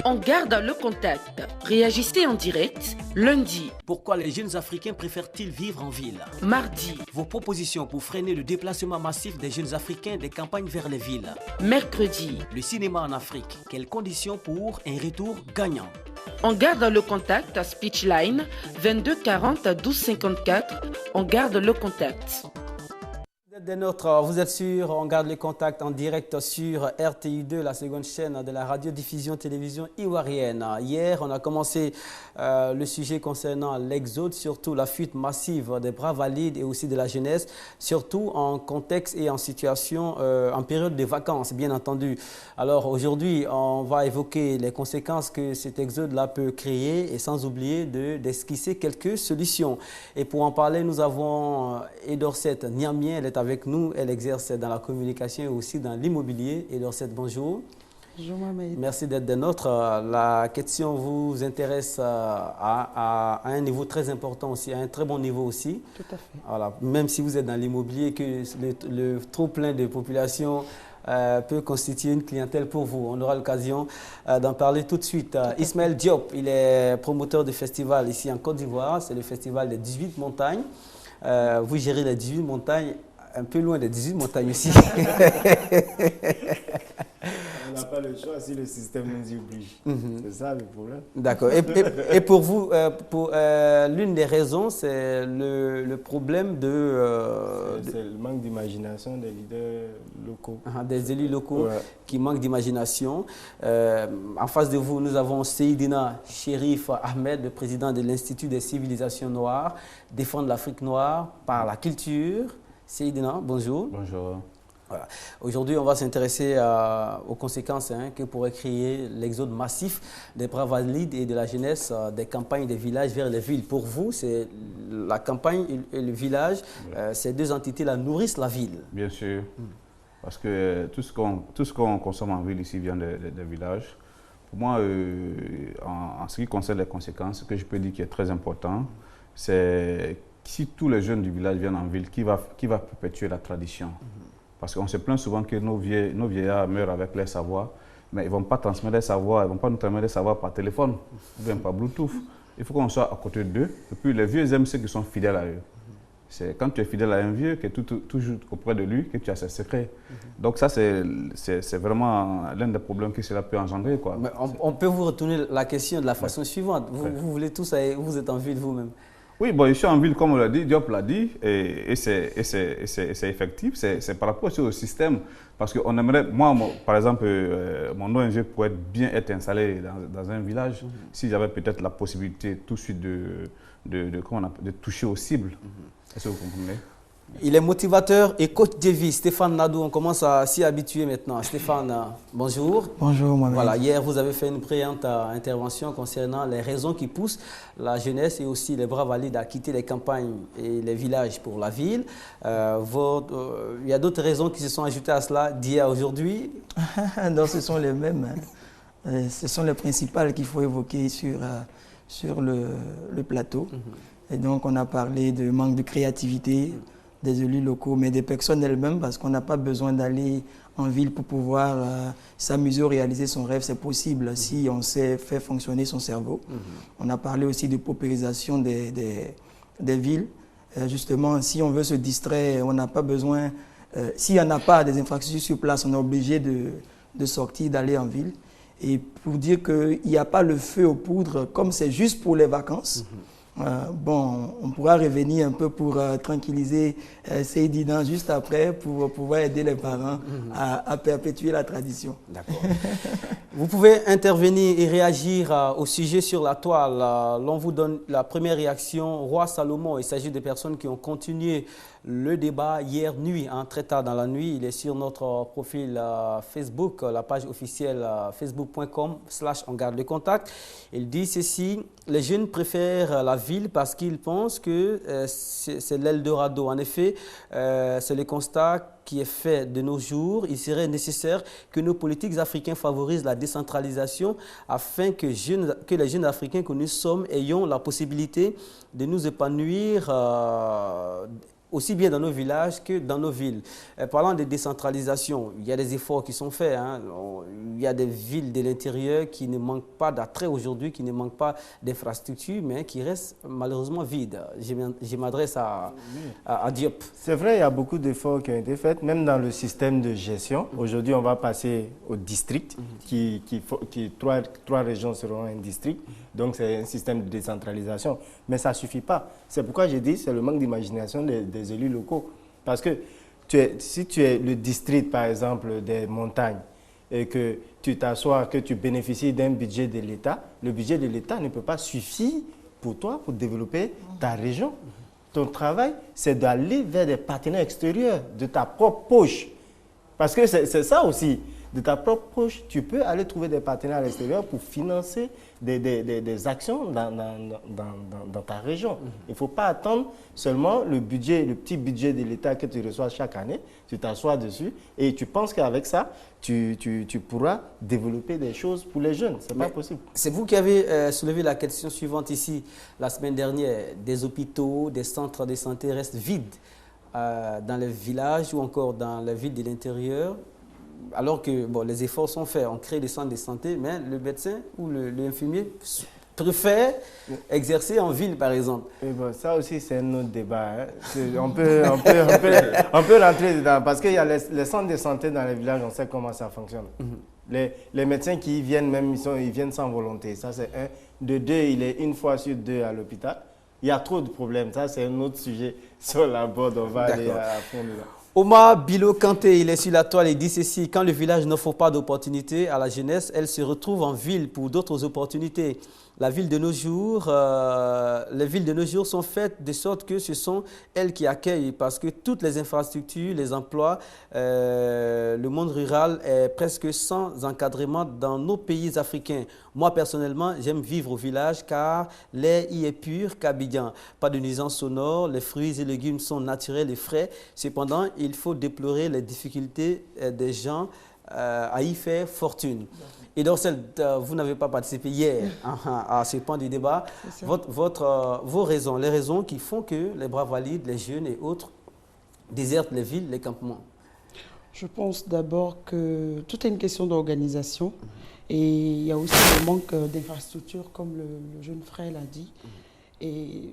On garde le contact. Réagissez en direct lundi. Pourquoi les jeunes Africains préfèrent-ils vivre en ville? Mardi. Vos propositions pour freiner le déplacement massif des jeunes Africains des campagnes vers les villes. Mercredi. Le cinéma en Afrique. Quelles conditions pour un retour gagnant? On garde le contact à Speechline 22 40 12 54. On garde le contact. Des nôtres, vous êtes sûr, on garde le contact en direct sur RTI2, la seconde chaîne de la radiodiffusion télévision ivoirienne. Hier, on a commencé le sujet concernant l'exode, surtout la fuite massive des bras valides et aussi de la jeunesse, surtout en contexte et en situation, en période de vacances, bien entendu. Alors aujourd'hui, on va évoquer les conséquences que cet exode-là peut créer et sans oublier d'esquisser quelques solutions. Et pour en parler, nous avons Edorcette Niamien, elle est avec nous, elle exerce dans la communication et aussi dans l'immobilier. Edorcette, bonjour. Bonjour Mohamed. Merci d'être des nôtres. La question vous intéresse à un niveau très important aussi, à un très bon niveau aussi. Tout à fait. Voilà. Même si vous êtes dans l'immobilier, que le trop plein de population peut constituer une clientèle pour vous. On aura l'occasion d'en parler tout de suite. Ismaël Diop, il est promoteur de festival ici en Côte d'Ivoire. C'est le festival des 18 montagnes. Vous gérez les 18 montagnes, un peu loin des 18 montagnes aussi. On n'a pas le choix si le système nous y oblige. C'est ça le problème. D'accord. Et pour vous, l'une des raisons, c'est le problème c'est le manque d'imagination des leaders locaux. Des élus locaux qui manquent d'imagination. En face de vous, nous avons Seydina Chérif Ahmed, le président de l'Institut des civilisations noires, défendre l'Afrique noire par la culture. Seydina, bonjour. Bonjour. Voilà. Aujourd'hui, on va s'intéresser aux conséquences que pourrait créer l'exode massif des bras valides et de la jeunesse des campagnes des villages vers les villes. Pour vous, c'est la campagne et le village, ces deux entités-là nourrissent la ville. Bien sûr, parce que tout ce qu'on consomme en ville ici vient des villages. Pour moi, en ce qui concerne les conséquences, ce que je peux dire qui est très important, c'est si tous les jeunes du village viennent en ville, qui va perpétuer la tradition? Parce qu'on se plaint souvent que nos vieillards meurent avec les savoirs, mais ils ne vont pas transmettre les savoirs, ils ne vont pas nous transmettre les savoirs par téléphone, ou bien par Bluetooth. Il faut qu'on soit à côté d'eux. Et puis les vieux aiment ceux qui sont fidèles à eux. C'est quand tu es fidèle à un vieux, que tu es toujours auprès de lui, que tu as ses secrets. Donc ça, c'est vraiment l'un des problèmes que cela peut engendrer, quoi. Mais on peut vous retourner la question de la façon suivante. Vous voulez tous, vous êtes en ville vous-même. Oui, bon, je suis en ville, comme on l'a dit, Diop l'a dit, et c'est effectif, c'est par rapport au système. Parce qu'on aimerait, moi, par exemple, mon ONG pourrait bien être installé dans un village si j'avais peut-être la possibilité tout de suite de toucher aux cibles. Est-ce que vous comprenez? Il est motivateur et coach de vie. Stéphane Nadou, on commence à s'y habituer maintenant. Stéphane, bonjour. Bonjour, moi-même. Voilà, hier, vous avez fait une brillante intervention concernant les raisons qui poussent la jeunesse et aussi les bras valides à quitter les campagnes et les villages pour la ville. Il y a d'autres raisons qui se sont ajoutées à cela d'hier à aujourd'hui. Donc, ce sont les mêmes. Ce sont les principales qu'il faut évoquer sur le plateau. Et donc, on a parlé de manque de créativité des élus locaux, mais des personnes elles-mêmes, parce qu'on n'a pas besoin d'aller en ville pour pouvoir s'amuser ou réaliser son rêve. C'est possible si on sait faire fonctionner son cerveau. On a parlé aussi de paupérisation des villes. Justement, si on veut se distraire, on n'a pas besoin... S'il n'y en a pas des infrastructures sur place, on est obligé de sortir, d'aller en ville. Et pour dire qu'il n'y a pas le feu aux poudres, comme c'est juste pour les vacances, bon, on pourra revenir un peu pour tranquilliser Seydina juste après pour pouvoir aider les parents à perpétuer la tradition. D'accord. Vous pouvez intervenir et réagir au sujet sur la toile. L'on vous donne la première réaction. Roi Salomon, il s'agit de personnes qui ont continué le débat hier nuit, très tard dans la nuit. Il est sur notre profil Facebook, la page officielle facebook.com/on garde le contact. Il dit ceci: les jeunes préfèrent la ville parce qu'ils pensent que c'est l'Eldorado. En effet, c'est le constat qui est fait de nos jours. Il serait nécessaire que nos politiques africains favorisent la décentralisation afin que les jeunes Africains que nous sommes ayons la possibilité de nous épanouir aussi bien dans nos villages que dans nos villes. Parlant de décentralisation, il y a des efforts qui sont faits. Hein. Il y a des villes de l'intérieur qui ne manquent pas d'attrait aujourd'hui, qui ne manquent pas d'infrastructures, mais qui restent malheureusement vides. Je m'adresse à Diop. C'est vrai, il y a beaucoup d'efforts qui ont été faits, même dans le système de gestion. Aujourd'hui, on va passer au district, trois régions seront un district. Donc, c'est un système de décentralisation. Mais ça ne suffit pas. C'est pourquoi j'ai dit c'est le manque d'imagination des élus locaux. Parce que si tu es le district, par exemple, des montagnes, et que tu t'assois, que tu bénéficies d'un budget de l'État, le budget de l'État ne peut pas suffire pour toi, pour développer ta région. Ton travail, c'est d'aller vers des partenaires extérieurs, de ta propre poche. Parce que c'est ça aussi. De ta propre poche, tu peux aller trouver des partenaires à l'extérieur pour financer des actions dans ta région. Il ne faut pas attendre seulement le petit budget de l'État que tu reçois chaque année. Tu t'assois dessus et tu penses qu'avec ça, tu pourras développer des choses pour les jeunes. Ce n'est pas possible. C'est vous qui avez soulevé la question suivante ici, la semaine dernière. Des hôpitaux, des centres de santé restent vides dans les villages ou encore dans les villes de l'intérieur. Alors que les efforts sont faits, on crée des centres de santé, mais le médecin ou l'infirmier préfère exercer en ville, par exemple. Et ça aussi, c'est un autre débat. Hein. On peut rentrer dedans, parce qu'il y a les centres de santé dans les villages, on sait comment ça fonctionne. Les médecins qui viennent, même, ils viennent sans volonté. Ça, c'est un. De deux, il est une fois sur deux à l'hôpital. Il y a trop de problèmes. Ça, c'est un autre sujet sur la board. On va aller à fond dedans. Omar Bilo Kanté, il est sur la toile et dit ceci: quand le village n'offre pas d'opportunités à la jeunesse, elle se retrouve en ville pour d'autres opportunités. Les villes de nos jours sont faites de sorte que ce sont elles qui accueillent, parce que toutes les infrastructures, les emplois, le monde rural est presque sans encadrement dans nos pays africains. Moi, personnellement, j'aime vivre au village car l'air y est pur qu'Abidjan. Pas de nuisances sonores, les fruits et légumes sont naturels et frais. Cependant, il faut déplorer les difficultés des gens à y faire fortune. Et donc, vous n'avez pas participé hier à ce point du débat. Vos raisons, les raisons qui font que les bras valides, les jeunes et autres désertent les villes, les campements. Je pense d'abord que tout est une question d'organisation. Et il y a aussi le manque d'infrastructures, comme le jeune frère l'a dit. Et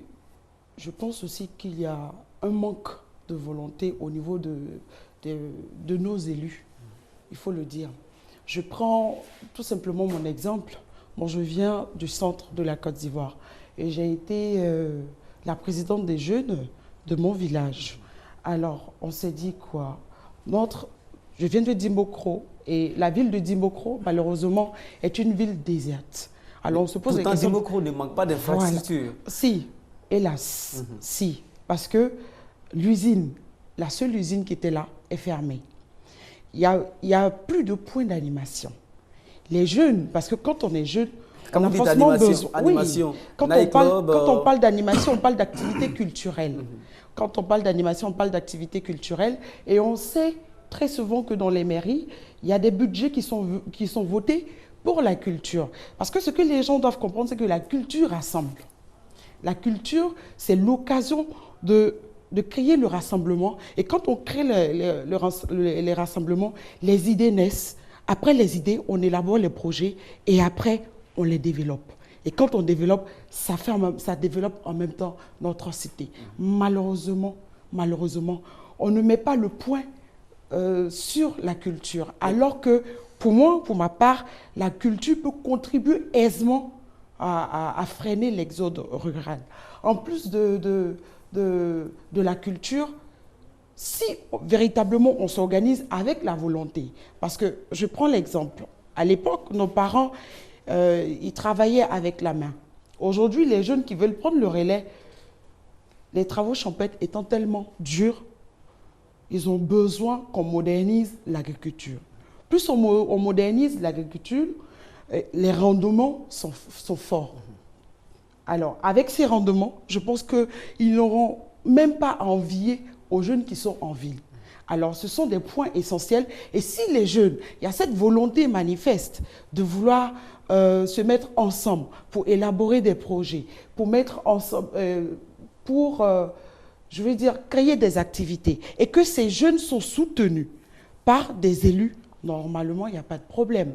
je pense aussi qu'il y a un manque de volonté au niveau de nos élus. Il faut le dire. Je prends tout simplement mon exemple. Moi, je viens du centre de la Côte d'Ivoire et j'ai été la présidente des jeunes de mon village. Alors, on s'est dit quoi? Je viens de Dimbokro et la ville de Dimbokro, malheureusement, est une ville déserte. Alors, on se pose pourtant, Dimbokro ne manque pas d'infrastructures. Voilà. Si, hélas, si. Parce que l'usine, la seule usine qui était là, est fermée. Il y a plus de points d'animation. Les jeunes, parce que quand on est jeune, on a forcément besoin. Animation, quand on parle d'animation, on parle d'activité culturelle. Quand on parle d'animation, on parle d'activité culturelle. Et on sait très souvent que dans les mairies, il y a des budgets qui sont votés pour la culture. Parce que ce que les gens doivent comprendre, c'est que la culture rassemble. La culture, c'est l'occasion de créer le rassemblement. Et quand on crée les rassemblements, les idées naissent. Après les idées, on élabore les projets et après, on les développe. Et quand on développe, ça développe en même temps notre cité. Malheureusement, on ne met pas le point sur la culture. Alors que, pour moi, pour ma part, la culture peut contribuer aisément à freiner l'exode rural. En plus de la culture, si véritablement on s'organise avec la volonté. Parce que je prends l'exemple. À l'époque, nos parents, ils travaillaient avec la main. Aujourd'hui, les jeunes qui veulent prendre le relais, les travaux champêtres étant tellement durs, ils ont besoin qu'on modernise l'agriculture. Plus on modernise l'agriculture, les rendements sont forts. Alors, avec ces rendements, je pense qu'ils n'auront même pas à envier aux jeunes qui sont en ville. Alors, ce sont des points essentiels. Et si les jeunes, il y a cette volonté manifeste de vouloir se mettre ensemble pour élaborer des projets, pour mettre ensemble, pour je veux dire, créer des activités et que ces jeunes sont soutenus par des élus, normalement, il n'y a pas de problème.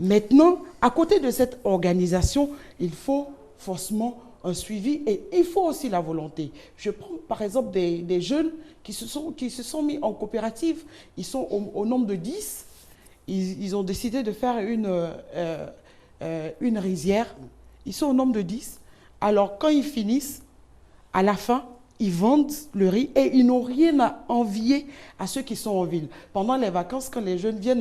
Maintenant, à côté de cette organisation, il faut forcément un suivi et il faut aussi la volonté. Je prends par exemple des jeunes qui se sont mis en coopérative. Ils sont au nombre de 10. Ils ont décidé de faire une rizière. Ils sont au nombre de 10. Alors, quand ils finissent, à la fin, ils vendent le riz et ils n'ont rien à envier à ceux qui sont en ville. Pendant les vacances, quand les jeunes viennent,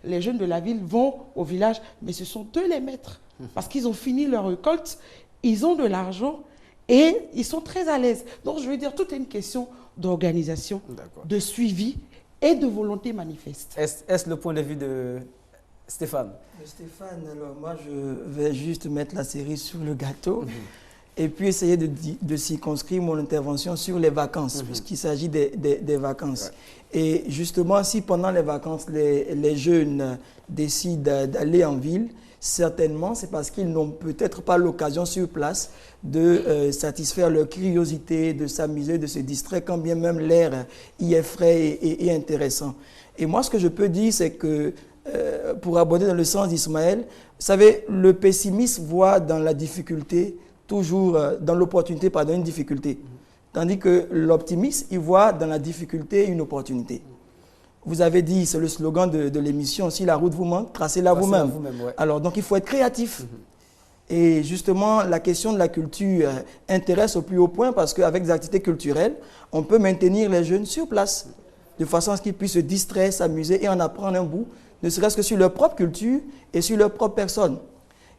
les jeunes de la ville vont au village, mais ce sont eux les maîtres. Parce qu'ils ont fini leur récolte, ils ont de l'argent et ils sont très à l'aise. Donc, je veux dire, tout est une question d'organisation, de suivi et de volonté manifeste. Est-ce le point de vue de Stéphane? Stéphane, alors moi, je vais juste mettre la cerise sur le gâteau. Et puis essayer de circonscrire mon intervention sur les vacances, puisqu'il s'agit des vacances. Ouais. Et justement, si pendant les vacances, les jeunes décident d'aller en ville, certainement, c'est parce qu'ils n'ont peut-être pas l'occasion sur place de satisfaire leur curiosité, de s'amuser, de se distraire, quand bien même l'air y est frais et intéressant. Et moi, ce que je peux dire, c'est que, pour aborder dans le sens d'Ismaël, vous savez, le pessimiste voit dans la difficulté toujours dans l'opportunité, pardon, une difficulté. Tandis que l'optimiste, il voit dans la difficulté une opportunité. Vous avez dit, c'est le slogan de l'émission, si la route vous manque, tracez-la vous-même. Ouais. Alors, donc, il faut être créatif. Et justement, la question de la culture intéresse au plus haut point parce qu'avec des activités culturelles, on peut maintenir les jeunes sur place, de façon à ce qu'ils puissent se distraire, s'amuser et en apprendre un bout, ne serait-ce que sur leur propre culture et sur leur propre personne.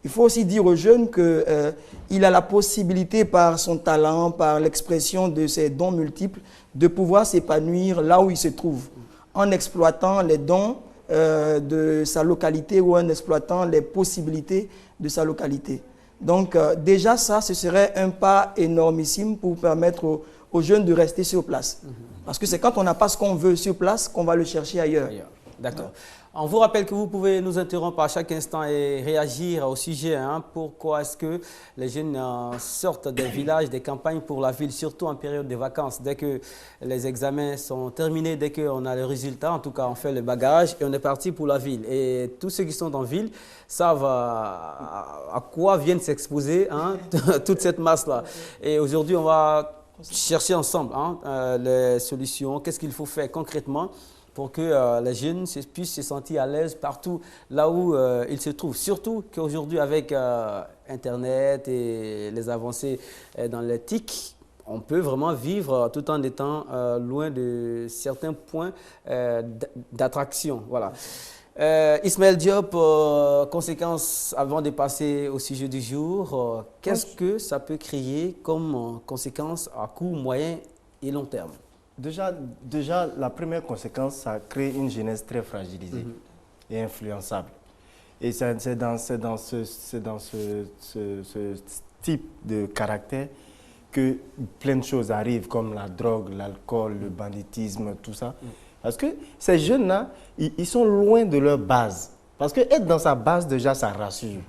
Il faut aussi dire aux jeunes qu'il a la possibilité, par son talent, par l'expression de ses dons multiples, de pouvoir s'épanouir là où il se trouve, en exploitant les dons de sa localité ou en exploitant les possibilités de sa localité. Donc déjà ça, ce serait un pas énormissime pour permettre aux jeunes de rester sur place. Parce que c'est quand on n'a pas ce qu'on veut sur place qu'on va le chercher ailleurs. D'accord. On vous rappelle que vous pouvez nous interrompre à chaque instant et réagir au sujet. Pourquoi est-ce que les jeunes sortent des villages, des campagnes pour la ville, surtout en période de vacances? Dès que les examens sont terminés, dès qu'on a le résultat, en tout cas on fait le bagage et on est parti pour la ville. Et tous ceux qui sont en ville savent à quoi viennent s'exposer toute cette masse-là. Et aujourd'hui, on va chercher ensemble les solutions. Qu'est-ce qu'il faut faire concrètement pour que les jeunes puissent se sentir à l'aise partout là où ils se trouvent. Surtout qu'aujourd'hui, avec Internet et les avancées dans les TIC, on peut vraiment vivre tout en étant loin de certains points d'attraction. Voilà. Ismaël Diop, conséquences avant de passer au sujet du jour, qu'est-ce que ça peut créer comme conséquences à court, moyen et long terme? Déjà, la première conséquence, ça crée une jeunesse très fragilisée et influençable. Et c'est dans ce type de caractère que plein de choses arrivent, comme la drogue, l'alcool, le banditisme, tout ça. Parce que ces jeunes-là, ils sont loin de leur base. Parce qu'être dans sa base, déjà, ça rassure.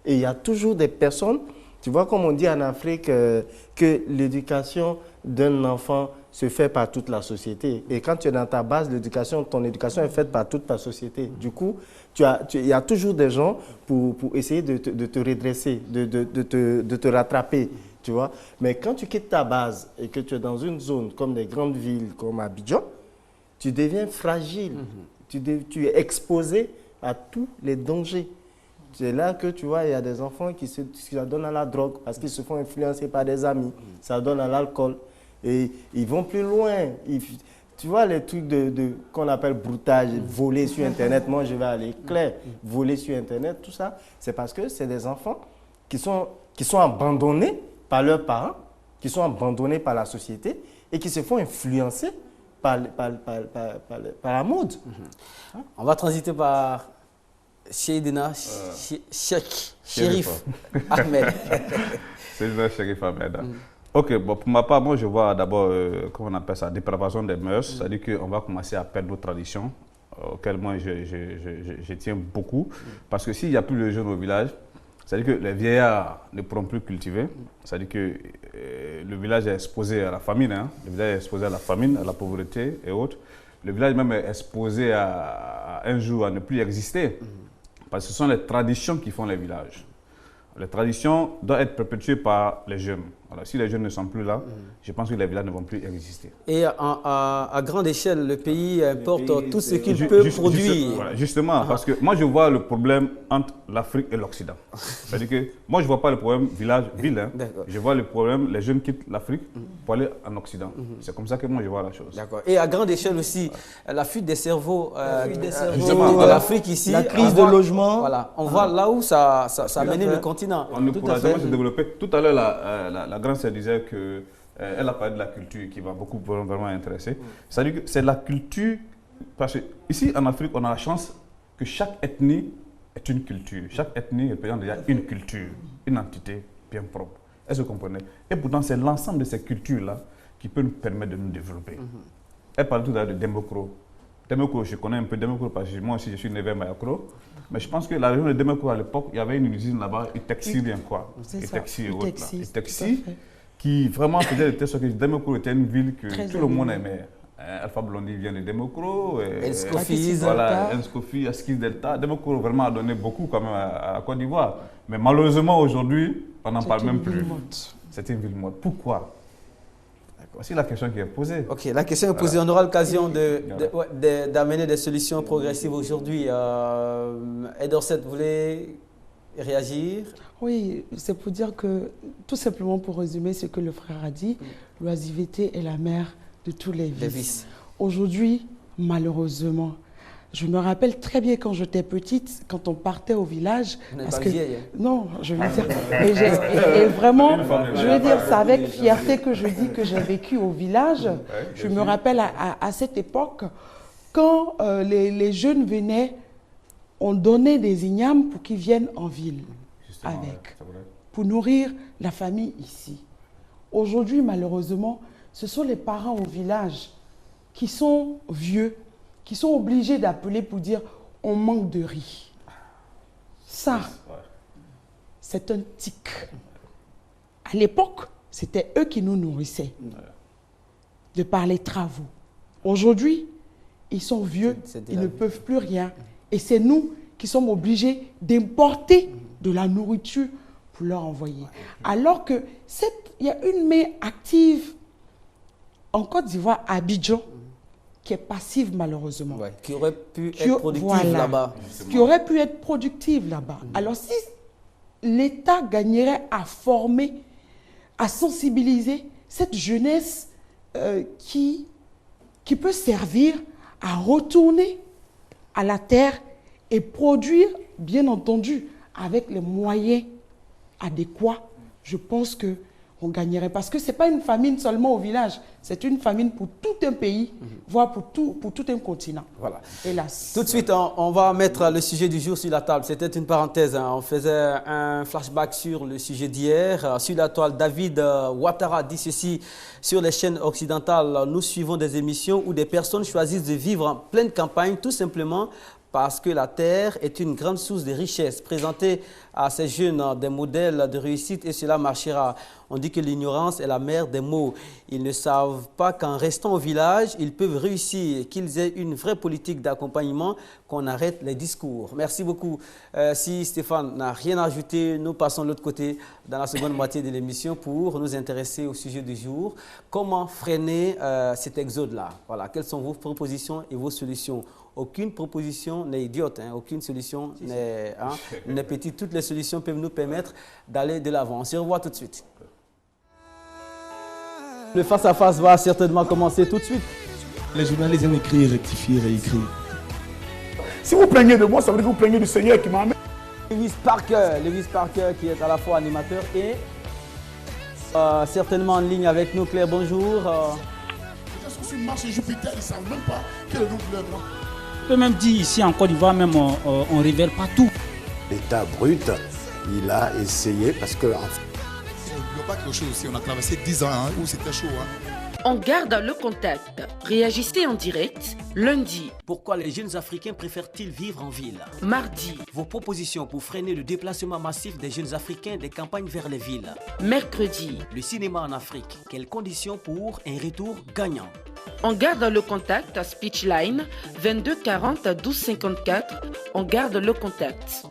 Et il y a toujours des personnes, tu vois, comme on dit en Afrique, que l'éducation d'un enfant se fait par toute la société. Et quand tu es dans ta base, ton éducation est faite par toute ta société. Du coup, il y a toujours des gens pour essayer de te redresser, de te rattraper, tu vois. Mais quand tu quittes ta base et que tu es dans une zone comme des grandes villes comme Abidjan, tu deviens fragile. Tu es exposé à tous les dangers. C'est là que tu vois, il y a des enfants qui se donnent à la drogue parce qu'ils se font influencer par des amis. Ça donne à l'alcool. Et ils vont plus loin. Tu vois les trucs qu'on appelle broutage, voler sur Internet. Moi, je vais aller clair. Voler sur Internet, tout ça, c'est parce que c'est des enfants qui sont abandonnés par leurs parents, qui sont abandonnés par la société et qui se font influencer par la mode. On va transiter par Seydina Chérif Ahmed. Seydina Chérif Ahmed. Ok, bon, pour ma part, moi je vois d'abord, comment on appelle ça, dépravation des mœurs, c'est-à-dire qu'on va commencer à perdre nos traditions, auxquelles moi je tiens beaucoup, parce que s'il n'y a plus de jeunes au village, C'est-à-dire que les vieillards ne pourront plus cultiver. C'est-à-dire que le village est exposé à la famine. Hein. Le village est exposé à la famine, à la pauvreté et autres. Le village même est exposé à un jour à ne plus exister. Parce que ce sont les traditions qui font les villages. Les traditions doivent être perpétuées par les jeunes. Alors, si les jeunes ne sont plus là, je pense que les villages ne vont plus exister. Et à grande échelle, le pays importe tout ce qu'il peut produire. Voilà, justement, parce que moi je vois le problème entre l'Afrique et l'Occident. C'est-à-dire que moi je ne vois pas le problème village-ville. Hein. Je vois le problème, les jeunes quittent l'Afrique pour aller en Occident. C'est comme ça que moi je vois la chose. D'accord. Et à grande échelle aussi, la fuite des cerveaux, de l'Afrique ici. La crise de logement. Voilà, on voit là où ça a mené le continent. On ne pourra jamais se développer. Tout à l'heure, la grande sœur disait qu'elle a parlé de la culture qui va beaucoup vraiment intéresser. C'est-à-dire que c'est la culture, parce qu'ici en Afrique, on a la chance que chaque ethnie est une culture. Chaque ethnie représente déjà une culture, une entité bien propre. Est-ce que vous comprenez? Et pourtant, c'est l'ensemble de ces cultures-là qui peut nous permettre de nous développer. Elle parlait tout à l'heure de Demokro. Demokro, je connais un peu Demokro parce que moi aussi je suis né vers Mayakro. Mais je pense que la région de Demokro à l'époque, il y avait une usine là-bas, Itexi, bien quoi. Itexi, qui vraiment faisait de telle sorte que Demokro était une ville que tout le monde aimait. Alpha Blondy vient de Demokro. Enskofi, Askis Delta. Demokro vraiment a donné beaucoup quand même à la Côte d'Ivoire. Mais malheureusement aujourd'hui, on n'en parle même plus. C'est une ville morte. Pourquoi? Voici la question qui est posée. Ok, la question est posée. On aura l'occasion d'amener des solutions progressives aujourd'hui. Edorset, vous voulez réagir? Oui, c'est pour dire que, tout simplement pour résumer ce que le frère a dit, l'oisiveté est la mère de tous les vices. Aujourd'hui, malheureusement, je me rappelle très bien quand j'étais petite, quand on partait au village. Vous n'êtes pas vieille. Non, je veux dire. Et vraiment, je veux dire, c'est avec fierté que je dis que j'ai vécu au village. Je me rappelle à cette époque, quand les jeunes venaient, on donnait des ignames pour qu'ils viennent en ville pour nourrir la famille ici. Aujourd'hui, malheureusement, ce sont les parents au village qui sont vieux, qui sont obligés d'appeler pour dire on manque de riz. Ça, c'est un tic. À l'époque, c'était eux qui nous nourrissaient de par les travaux. Aujourd'hui, ils sont vieux, ils ne peuvent plus rien. Et c'est nous qui sommes obligés d'importer de la nourriture pour leur envoyer. Alors que il y a une main active en Côte d'Ivoire, à Abidjan, qui est passive malheureusement. Qui aurait pu être productive là-bas. Qui aurait pu être productive là-bas. Alors si l'État gagnerait à former, à sensibiliser cette jeunesse qui peut servir à retourner à la terre et produire, bien entendu, avec les moyens adéquats, je pense qu'on gagnerait. Parce que ce n'est pas une famine seulement au village, c'est une famine pour tout un pays, voire pour tout un continent. Voilà. Hélas. Tout de suite, on va mettre le sujet du jour sur la table. C'était une parenthèse. On faisait un flashback sur le sujet d'hier. Sur la toile, David Ouattara dit ceci: sur les chaînes occidentales, nous suivons des émissions où des personnes choisissent de vivre en pleine campagne, tout simplement parce que la terre est une grande source de richesse. Présenter à ces jeunes des modèles de réussite et cela marchera. On dit que l'ignorance est la mère des mots. Ils ne savent pas qu'en restant au village, ils peuvent réussir, qu'ils aient une vraie politique d'accompagnement, qu'on arrête les discours. Merci beaucoup. Si Stéphane n'a rien à ajouter, nous passons de l'autre côté dans la seconde moitié de l'émission pour nous intéresser au sujet du jour. Comment freiner cet exode-là? Voilà. Quelles sont vos propositions et vos solutions? Aucune proposition n'est idiote, hein. Aucune solution n'est petite. Toutes les solutions peuvent nous permettre d'aller de l'avant. On se revoit tout de suite. Le face-à-face va certainement commencer tout de suite. Les journalistes aiment écrire, rectifier, réécrire. Si vous plaignez de moi, ça veut dire que vous plaignez du Seigneur qui m'a amené. Lewis Parker qui est à la fois animateur et certainement en ligne avec nous. Claire, bonjour. Sur Mars et Jupiter, ils ne savent même pas quel est le nom de leur nom. On peut même dire ici en Côte d'Ivoire, même on ne révèle pas tout. L'État brut, il a essayé parce que... Il n'y a pas quelque chose aussi, on a traversé 10 ans où c'était chaud. On garde le contact. Réagissez en direct lundi. Pourquoi les jeunes Africains préfèrent-ils vivre en ville? Mardi. Vos propositions pour freiner le déplacement massif des jeunes Africains des campagnes vers les villes. Mercredi. Le cinéma en Afrique. Quelles conditions pour un retour gagnant? On garde le contact à Speechline 22 40 12 54. On garde le contact.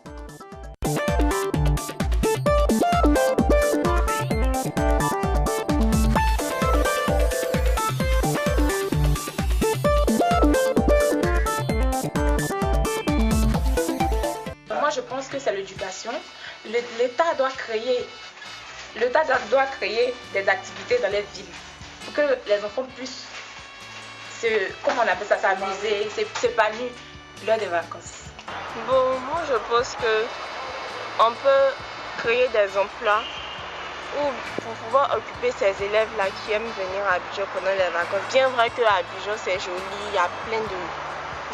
Moi, je pense que c'est l'éducation. L'État doit créer des activités dans les villes pour que les enfants puissent comment on appelle ça, s'amuser, s'épanouir lors des vacances. Bon, moi je pense que on peut créer des emplois pour pouvoir occuper ces élèves-là qui aiment venir à Abidjan pendant les vacances. Bien vrai qu'à Abidjan c'est joli, il y a plein de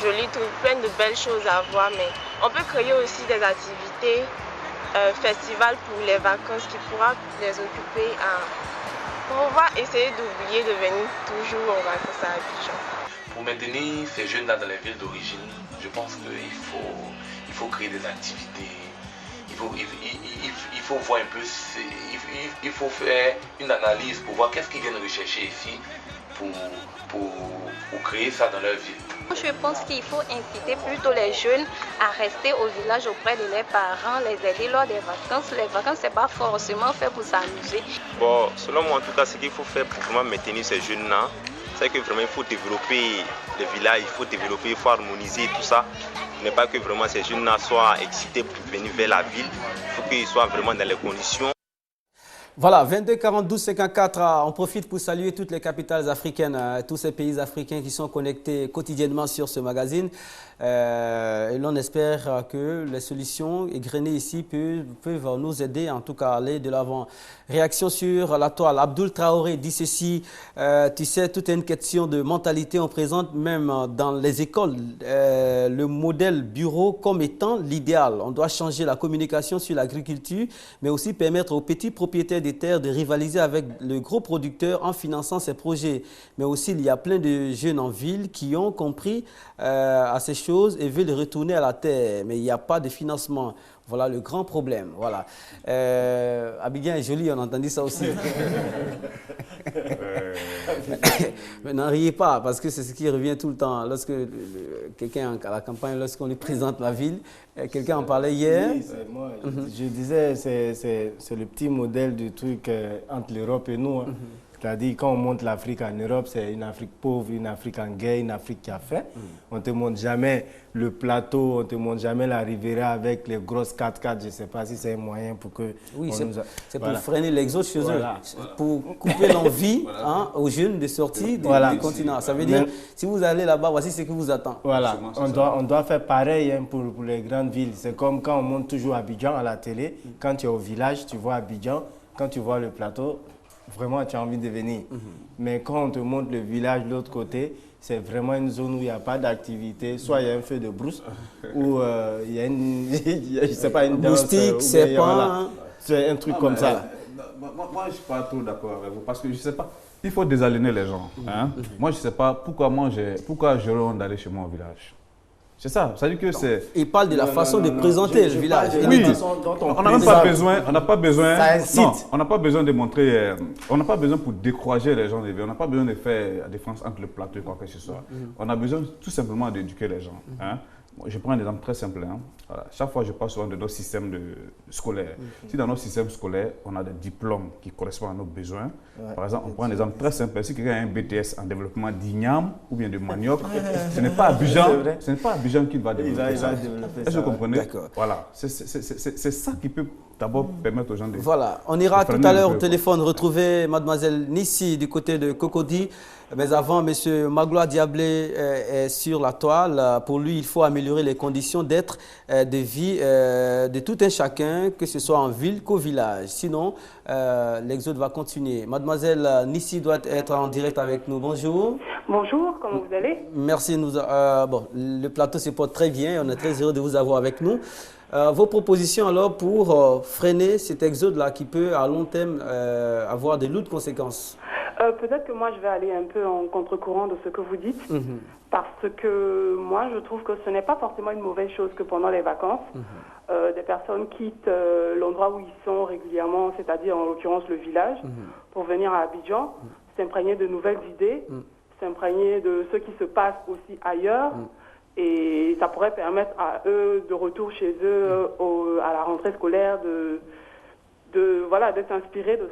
jolis trucs, plein de belles choses à voir, mais on peut créer aussi des activités, festivals pour les vacances qui pourra les occuper on va essayer d'oublier de venir toujours en vacances à Abidjan. Pour maintenir ces jeunes-là dans les villes d'origine, je pense qu'il faut créer des activités. Il faut voir un peu, il faut faire une analyse pour voir qu'est-ce qu'ils viennent rechercher ici pour créer ça dans leur ville. Je pense qu'il faut inciter plutôt les jeunes à rester au village auprès de leurs parents, les aider lors des vacances. Les vacances, ce n'est pas forcément fait pour s'amuser. Bon, selon moi, en tout cas, ce qu'il faut faire pour vraiment maintenir ces jeunes-là, c'est que vraiment il faut développer les villages, il faut harmoniser tout ça. Il n'est pas que vraiment ces jeunes-là soient excités pour venir vers la ville. Il faut qu'ils soient vraiment dans les conditions. Voilà, 22 40 12 54, on profite pour saluer toutes les capitales africaines, tous ces pays africains qui sont connectés quotidiennement sur ce magazine. Et l'on espère que les solutions égrenées ici peuvent nous aider, en tout cas, à aller de l'avant. Réaction sur la toile. Abdoul Traoré dit ceci, tu sais, tout est une question de mentalité. On présente même dans les écoles le modèle bureau comme étant l'idéal. On doit changer la communication sur l'agriculture, mais aussi permettre aux petits propriétaires des terres de rivaliser avec le gros producteur en finançant ces projets. Mais aussi, il y a plein de jeunes en ville qui ont compris à ces choses et veulent retourner à la terre. Mais il n'y a pas de financement. Voilà le grand problème. Voilà. Abidjan est joli, on a entendu ça aussi. Mais n'en riez pas, parce que c'est ce qui revient tout le temps. Lorsque quelqu'un à la campagne, lorsqu'on lui présente la ville, quelqu'un en parlait hier. Oui, moi, je disais, c'est le petit modèle du truc entre l'Europe et nous. Hein. C'est-à-dire, quand on montre l'Afrique en Europe, c'est une Afrique pauvre, une Afrique en guerre, une Afrique qui a faim. On ne te montre jamais le plateau, on ne te montre jamais la Riviera avec les grosses 4x4. Je ne sais pas si c'est un moyen pour que... Oui, c'est pour freiner l'exode chez eux, pour couper l'envie aux jeunes de sortir du continent. Ça veut dire, si vous allez là-bas, voici ce qui vous attend. Voilà, on doit faire pareil pour les grandes villes. C'est comme quand on montre toujours Abidjan à la télé. Quand tu es au village, tu vois Abidjan. Quand tu vois le plateau, vraiment, tu as envie de venir. Mais quand on te montre le village de l'autre côté, c'est vraiment une zone où il n'y a pas d'activité. Soit il y a un feu de brousse, ou il y a une, je sais pas, une danse. Moustique, c'est pas... Voilà. C'est un truc comme ça. Moi, je ne suis pas trop d'accord avec vous, parce que je ne sais pas, il faut désaligner les gens. Hein? Moi, je ne sais pas pourquoi j'aurais honte d'aller chez moi au village. C'est ça, ça veut dire que c'est... Il parle de la façon de présenter le village. Oui, on n'a même pas besoin, on n'a pas besoin de montrer, on n'a pas besoin pour décourager les gens, on n'a pas besoin de faire la différence entre le plateau et quoi que ce soit. On a besoin tout simplement d'éduquer les gens. Hein. Je prends un exemple très simple. Hein. Voilà. Chaque fois, je parle souvent de notre système scolaire. Si dans notre système scolaire, on a des diplômes qui correspondent à nos besoins, par exemple, on prend un exemple très simple. Si quelqu'un a un BTS en développement d'igname ou bien de manioc, ce n'est pas Abidjan qui va développer ça. Est-ce que vous comprenez? Voilà. C'est ça qui peut d'abord permettre aux gens de... Voilà. On ira tout à l'heure au téléphone retrouver mademoiselle Nissi du côté de Cocody. Mais avant, M. Magloire Diablé est sur la toile. Pour lui, il faut améliorer les conditions d'être, de vie de tout un chacun, que ce soit en ville qu'au village. Sinon, l'exode va continuer. Mademoiselle Nissi doit être en direct avec nous. Bonjour. Bonjour, comment vous allez? Merci. Bon, le plateau se porte très bien. On est très heureux de vous avoir avec nous. Vos propositions alors pour freiner cet exode-là qui peut à long terme avoir de lourdes conséquences? Peut-être que moi, je vais aller un peu en contre-courant de ce que vous dites, parce que moi, je trouve que ce n'est pas forcément une mauvaise chose que pendant les vacances, des personnes quittent l'endroit où ils sont régulièrement, c'est-à-dire en l'occurrence le village, pour venir à Abidjan, s'imprégner de nouvelles idées, s'imprégner de ce qui se passe aussi ailleurs, et ça pourrait permettre à eux, de retour chez eux, à la rentrée scolaire, de s'inspirer de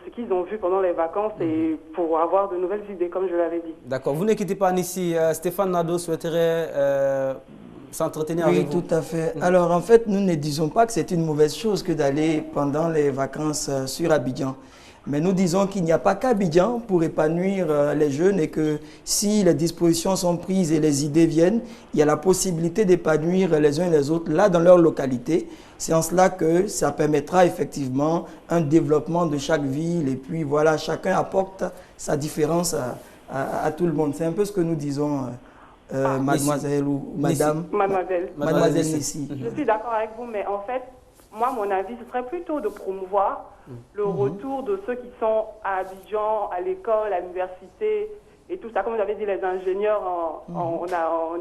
ce qu'ils ont vu pendant les vacances et pour avoir de nouvelles idées, comme je l'avais dit. D'accord. Vous ne quittez pas ici. Stéphane Nadeau souhaiterait s'entretenir avec vous. Oui, tout à fait. Alors, en fait, nous ne disons pas que c'est une mauvaise chose que d'aller pendant les vacances sur Abidjan. Mais nous disons qu'il n'y a pas qu'Abidjan pour épanouir les jeunes et que si les dispositions sont prises et les idées viennent, il y a la possibilité d'épanouir les uns et les autres là dans leur localité. C'est en cela que ça permettra effectivement un développement de chaque ville et puis voilà, chacun apporte sa différence à tout le monde. C'est un peu ce que nous disons, mademoiselle ou madame. Mademoiselle Nissi. Je suis d'accord avec vous, mais en fait, moi, mon avis, ce serait plutôt de promouvoir le retour de ceux qui sont à Abidjan, à l'école, à l'université et tout ça. Comme vous avez dit, les ingénieurs en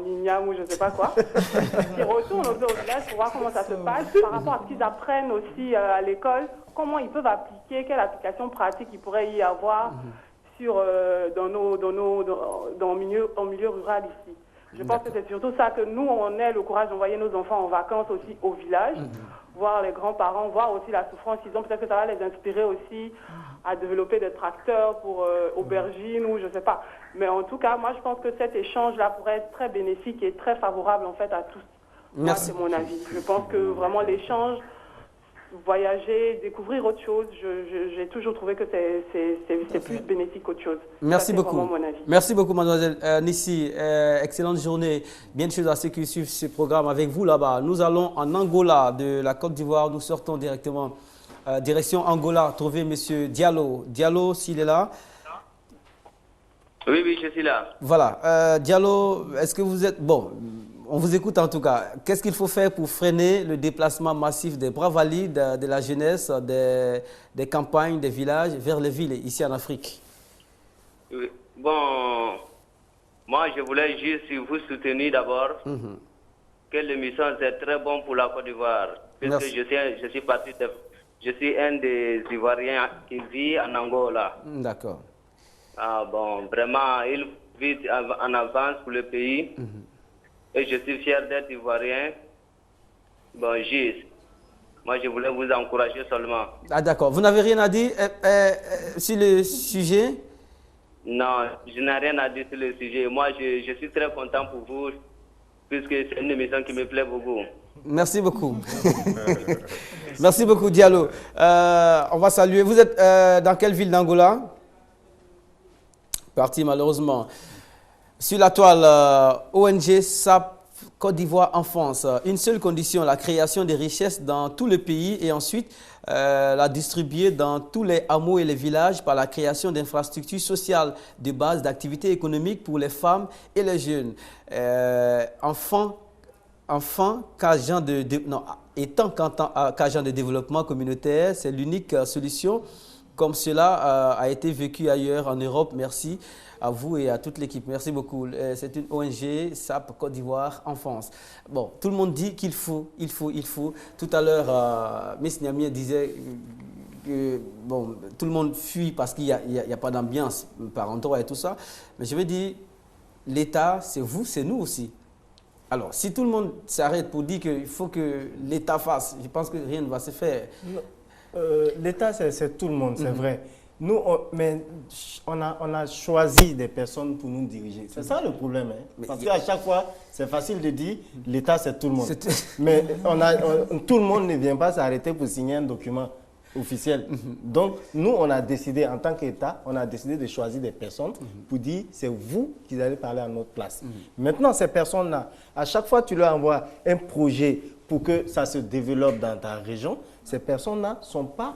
Ignam ou je ne sais pas quoi, qui retournent au village pour voir comment ça se passe, par rapport à ce qu'ils apprennent aussi à l'école, comment ils peuvent appliquer, quelle application pratique il pourrait y avoir en milieu rural ici. Je pense que c'est surtout ça que nous, on ait le courage d'envoyer nos enfants en vacances aussi au village, voir les grands-parents, voir aussi la souffrance qu'ils ont. Peut-être que ça va les inspirer aussi à développer des tracteurs pour aubergines ou je ne sais pas. Mais en tout cas, moi, je pense que cet échange-là pourrait être très bénéfique et très favorable en fait à tous. Merci. C'est mon avis. Je pense que vraiment l'échange, voyager, découvrir autre chose, j'ai toujours trouvé que c'est plus bénéfique qu'autre chose. Merci beaucoup. Vraiment mon avis. Merci beaucoup, mademoiselle Nissi. Excellente journée. Bien de choses à ceux qui suivent ce programme avec vous là-bas. Nous allons en Angola, de la Côte d'Ivoire. Nous sortons directement direction Angola. Trouver M. Diallo. Diallo, s'il est là. Oui, je suis là. Voilà. Diallo, est-ce que vous êtes... Bon, on vous écoute en tout cas. Qu'est-ce qu'il faut faire pour freiner le déplacement massif des bras valides, de la jeunesse, des campagnes, des villages vers les villes ici en Afrique? Oui. Bon, moi je voulais juste vous soutenir d'abord. Que l'émission c'est très bon pour la Côte d'Ivoire. Puisque je suis un des Ivoiriens qui vit en Angola. D'accord. Ah bon, vraiment, il vit en avance pour le pays. Et je suis fier d'être Ivoirien. Bon, juste. Moi, je voulais vous encourager seulement. Ah, d'accord. Vous n'avez rien à dire sur le sujet? Non, je n'ai rien à dire sur le sujet. Moi, je suis très content pour vous, puisque c'est une émission qui me plaît beaucoup. Merci beaucoup. Merci beaucoup, Diallo. On va saluer. Vous êtes dans quelle ville d'Angola? Parti, malheureusement. Sur la toile, ONG SAP Côte d'Ivoire Enfance. Une seule condition, la création des richesses dans tout le pays et ensuite la distribuer dans tous les hameaux et les villages par la création d'infrastructures sociales de base d'activités économiques pour les femmes et les jeunes. Étant qu'agent de développement communautaire, c'est l'unique solution comme cela a été vécu ailleurs en Europe. Merci à vous et à toute l'équipe. Merci beaucoup. C'est une ONG, SAP Côte d'Ivoire Enfance. Bon, tout le monde dit qu'il faut. Tout à l'heure, Miss Niamie disait que bon, tout le monde fuit parce qu'il n'y a pas d'ambiance par endroit et tout ça. Mais je veux dire, l'État, c'est vous, c'est nous aussi. Alors, si tout le monde s'arrête pour dire qu'il faut que l'État fasse, je pense que rien ne va se faire. L'État, c'est tout le monde, c'est vrai. Nous, on a choisi des personnes pour nous diriger. C'est ça le problème. Hein? Parce qu'à chaque fois, c'est facile de dire l'État, c'est tout le monde. Mais tout le monde ne vient pas s'arrêter pour signer un document officiel. Donc, nous, on a décidé, en tant qu'État, on a décidé de choisir des personnes pour dire c'est vous qui allez parler à notre place. Maintenant, ces personnes-là, à chaque fois, tu leur envoies un projet pour que ça se développe dans ta région. Ces personnes-là ne sont pas,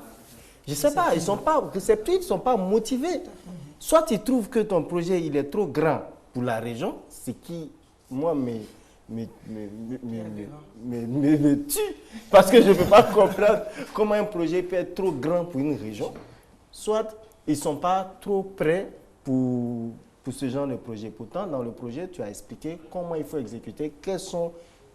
je ne sais pas, ils ne sont pas réceptifs, ils ne sont pas motivés. Soit ils trouvent que ton projet il est trop grand pour la région, ce qui, moi, me tue. Parce que je ne peux pas comprendre comment un projet peut être trop grand pour une région. Soit ils ne sont pas trop prêts pour ce genre de projet. Pourtant, dans le projet, tu as expliqué comment il faut exécuter,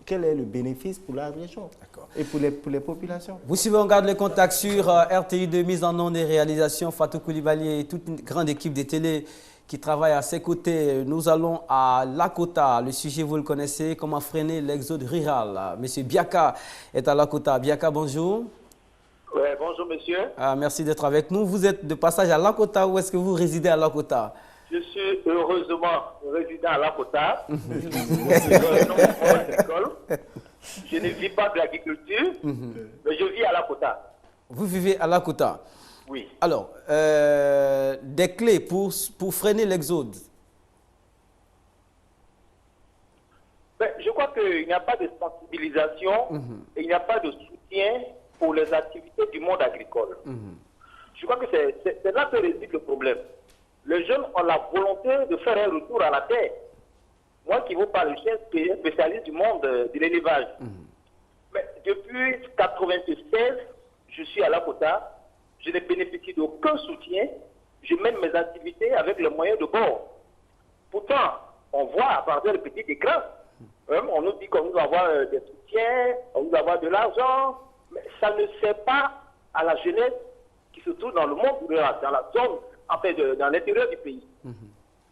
quel est le bénéfice pour la région et pour les populations. Vous suivez, on garde le contact sur RTI2, mise en ondes et réalisation. Fatou Koulibaly et toute une grande équipe de télé qui travaille à ses côtés. Nous allons à Lakota. Le sujet, vous le connaissez, comment freiner l'exode rural. Monsieur Biaka est à Lakota. Biaka, bonjour. Oui, bonjour monsieur. Merci d'être avec nous. Vous êtes de passage à Lakota ou est-ce que vous résidez à Lakota? Je suis heureusement résident à Lakota. Je ne vis pas de l'agriculture, mais je vis à Lakota. Vous vivez à Lakota? Oui. Alors, des clés pour freiner l'exode? Je crois qu'il n'y a pas de sensibilisation et il n'y a pas de soutien pour les activités du monde agricole. Je crois que c'est là que réside le problème. Les jeunes ont la volonté de faire un retour à la terre. Moi qui vous parle, je suis spécialiste du monde de l'élevage. Mais depuis 1996, je suis à Lakota. Je ne bénéficie d'aucun soutien. Je mène mes activités avec les moyens de bord. Pourtant, on voit à partir de petits écrans, on nous dit qu'on nous envoie des soutiens, on nous envoie de l'argent, mais ça ne sert pas à la jeunesse qui se trouve dans le monde rural, dans la zone, en fait, dans l'intérieur du pays.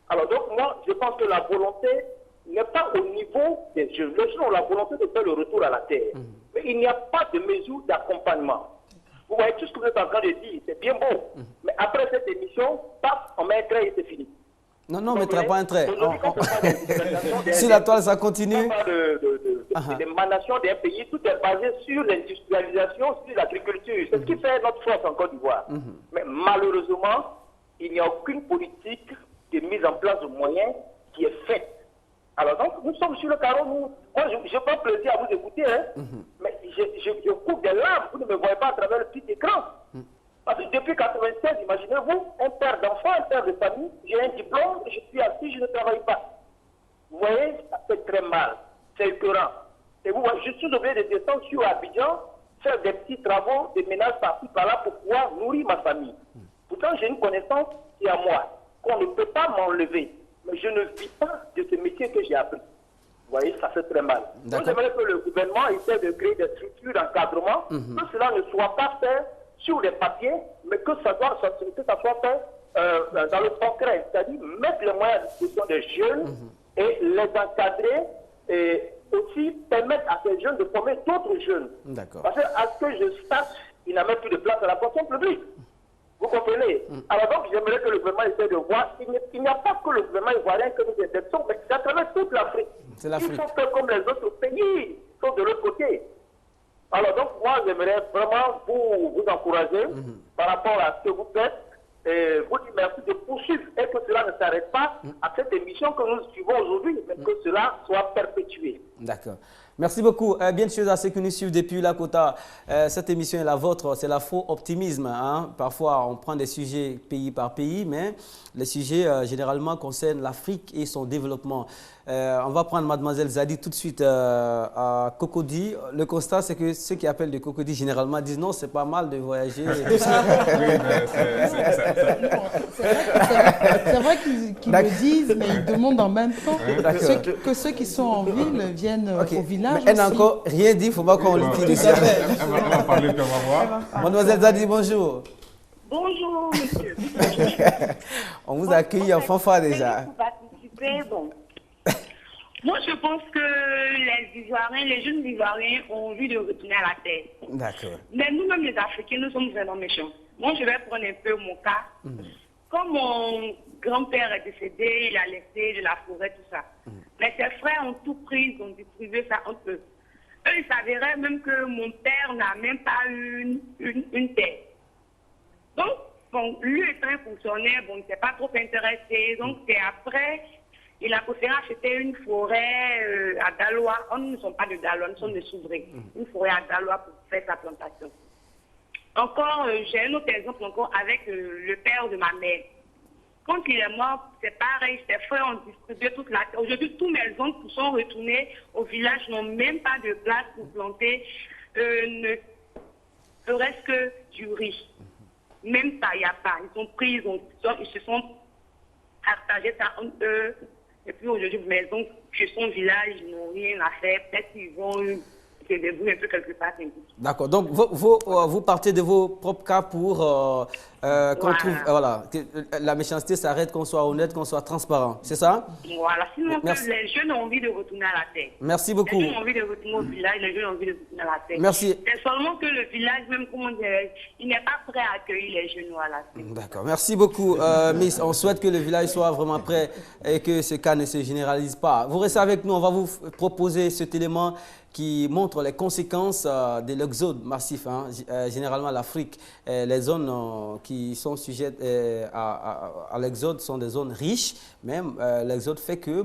Alors donc, moi, je pense que la volonté n'est pas au niveau des jeunes. Les jeunes ont la volonté de faire le retour à la terre. Mais il n'y a pas de mesure d'accompagnement. Vous voyez, tout ce que vous êtes en train de dire, c'est bien beau. Mais après cette émission, paf, on met un trait et c'est fini. Non, non, on ne mettra pas un trait. Si la toile, ça continue. L'émanation d'un pays, tout est basé sur l'industrialisation, sur l'agriculture. C'est ce qui fait notre force en Côte d'Ivoire. Mais malheureusement, il n'y a aucune politique de mise en place de moyens qui est faite. Alors donc, nous sommes sur le carreau. Moi, je prends plaisir à vous écouter, mais je coupe des larmes. Vous ne me voyez pas à travers le petit écran. Parce que depuis 1996, imaginez-vous, un père d'enfant, un père de famille, j'ai un diplôme, je suis assis, je ne travaille pas. Vous voyez, ça fait très mal. C'est écœurant. Et vous voyez, je suis obligé de descendre sur Abidjan, faire des petits travaux, des ménages par-ci, par-là pour pouvoir nourrir ma famille. Pourtant, j'ai une connaissance qui est à moi, qu'on ne peut pas m'enlever. Mais je ne vis pas de ce métier que j'ai appris. Vous voyez, ça fait très mal. Donc, j'aimerais que le gouvernement essaie de créer des structures d'encadrement, que cela ne soit pas fait sur les papiers, mais que ça soit fait dans le concret. C'est-à-dire mettre les moyens à disposition des jeunes et les encadrer et aussi permettre à ces jeunes de former d'autres jeunes. Parce qu'à ce que je sache, il n'y a même plus de place à la fonction publique. Vous comprenez? Alors donc, j'aimerais que le gouvernement essaie de voir. Il n'y a pas que le gouvernement ivoirien que nous intéressons, mais c'est à travers toute l'Afrique. Il faut faire comme les autres pays qui sont de l'autre côté. Alors donc, moi, j'aimerais vraiment vous encourager par rapport à ce que vous faites et vous dire merci de poursuivre et que cela ne s'arrête pas à cette émission que nous suivons aujourd'hui, mais que cela soit perpétué. D'accord. Merci beaucoup. Bien de choses à ceux qui nous suivent depuis Lakota. Cette émission est la vôtre, c'est l'afro-optimisme. Parfois, on prend des sujets pays par pays, mais les sujets généralement concernent l'Afrique et son développement. On va prendre Mademoiselle Zadi tout de suite à Cocody. Le constat, c'est que ceux qui appellent de Cocody généralement disent non, c'est pas mal de voyager. C'est vrai qu'ils le disent, mais ils demandent en même temps que ceux qui sont en ville viennent au village. Mais elle n'a encore rien dit, il ne faut pas qu'on l'utilise. On va parler, puis on va voir. Mademoiselle Zadi, bonjour. Bonjour, monsieur. On vous accueille en fanfare déjà. Bon. Moi, je pense que les jeunes Ivoiriens ont envie de retourner à la terre. D'accord. Mais nous-mêmes, les Africains, nous sommes vraiment méchants. Moi, je vais prendre un peu mon cas. Comme mon grand-père est décédé, il a laissé de la forêt, tout ça. Mais ses frères ont tout pris, ils ont distribué ça entre eux. Eux, il s'avérait même que mon père n'a même pas eu une terre. Donc, bon, lui étant un fonctionnaire, bon, il ne s'est pas trop intéressé. Donc, c'est après, il a préféré acheter une forêt à Daloa. Nous ne sommes pas de Daloa, nous sommes de Souvré. Une forêt à Daloa pour faire sa plantation. Encore, j'ai un autre exemple encore avec le père de ma mère. Quand il est mort, c'est pareil, ses frères ont distribué toute la terre. Aujourd'hui, tous mes oncles qui sont retournés au village n'ont même pas de place pour planter, ne serait-ce que du riz. même ça, il n'y a pas. Ils sont pris, ils se sont partagés ça entre eux. Et puis aujourd'hui, mais donc, chez son village, ils n'ont rien à faire. Peut-être qu'ils vont se débrouiller un peu quelque part. D'accord. Donc, vous partez de vos propres cas pour qu'on trouve, voilà, que la méchanceté s'arrête, qu'on soit honnête, qu'on soit transparent. C'est ça? Voilà. Sinon, les jeunes ont envie de retourner à la terre. Merci beaucoup. Les jeunes ont envie de retourner au village, les jeunes ont envie de retourner à la terre. Merci. C'est seulement que le village, même comment dire, il n'est pas prêt à accueillir les jeunes à la terre. D'accord. Merci beaucoup, Miss. On souhaite que le village soit vraiment prêt et que ce cas ne se généralise pas. Vous restez avec nous, on va vous proposer cet élément qui montre les conséquences de l'exode massif. Généralement, l'Afrique, les zones qui sont sujettes à l'exode sont des zones riches. Même l'exode fait que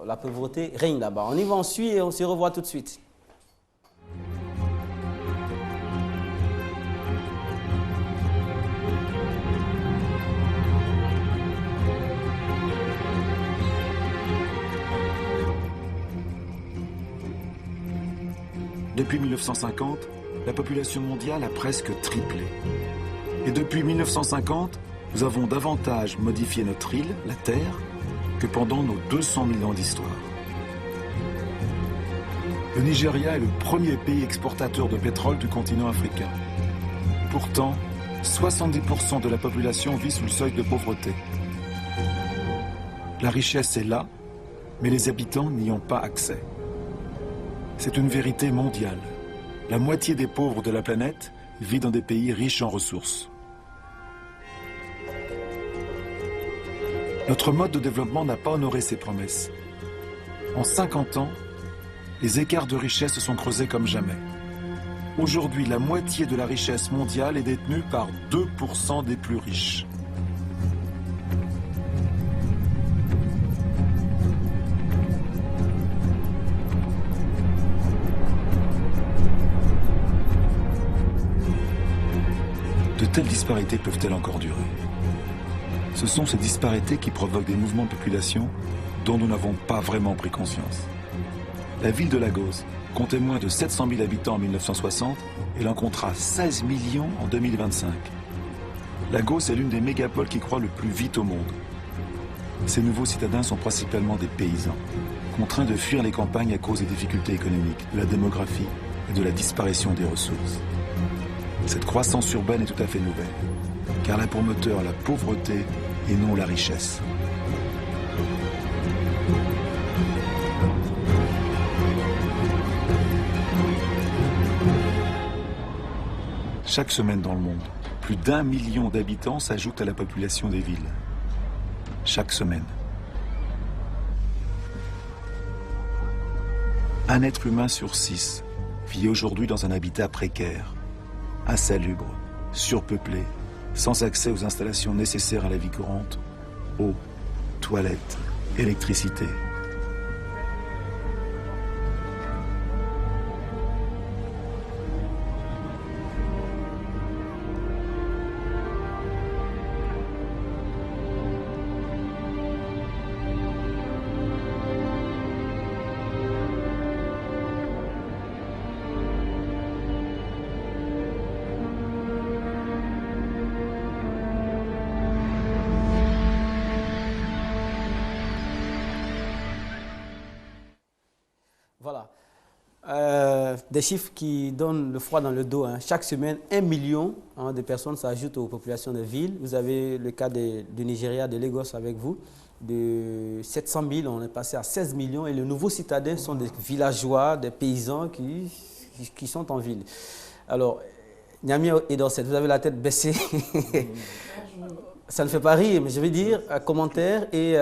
la pauvreté règne là-bas. On y va, on suit et on se revoit tout de suite. Depuis 1950, la population mondiale a presque triplé. Et depuis 1950, nous avons davantage modifié notre île, la Terre, que pendant nos 200 000 ans d'histoire. Le Nigeria est le premier pays exportateur de pétrole du continent africain. Pourtant, 70% de la population vit sous le seuil de pauvreté. La richesse est là, mais les habitants n'y ont pas accès. C'est une vérité mondiale. La moitié des pauvres de la planète vit dans des pays riches en ressources. Notre mode de développement n'a pas honoré ses promesses. En 50 ans, les écarts de richesse se sont creusés comme jamais. Aujourd'hui, la moitié de la richesse mondiale est détenue par 2% des plus riches. De telles disparités peuvent-elles encore durer? Ce sont ces disparités qui provoquent des mouvements de population dont nous n'avons pas vraiment pris conscience. La ville de Lagos comptait moins de 700 000 habitants en 1960 et elle en comptera 16 millions en 2025. Lagos est l'une des mégapoles qui croît le plus vite au monde. Ces nouveaux citadins sont principalement des paysans, contraints de fuir les campagnes à cause des difficultés économiques, de la démographie et de la disparition des ressources. Cette croissance urbaine est tout à fait nouvelle, car elle a pour moteur la pauvreté et non la richesse. Chaque semaine dans le monde, plus d'1 million d'habitants s'ajoutent à la population des villes. Chaque semaine. Un être humain sur 6 vit aujourd'hui dans un habitat précaire, insalubre, surpeuplé, sans accès aux installations nécessaires à la vie courante, eau, toilettes, électricité. Voilà. Des chiffres qui donnent le froid dans le dos. Chaque semaine, 1 million de personnes s'ajoutent aux populations de villes. Vous avez le cas du Nigeria, de Lagos avec vous. De 700 000, on est passé à 16 millions. Et les nouveaux citadins sont des villageois, des paysans qui sont en ville. Alors, Niamey et Dorset, vous avez la tête baissée. Ça ne fait pas rire, mais je vais dire un commentaire et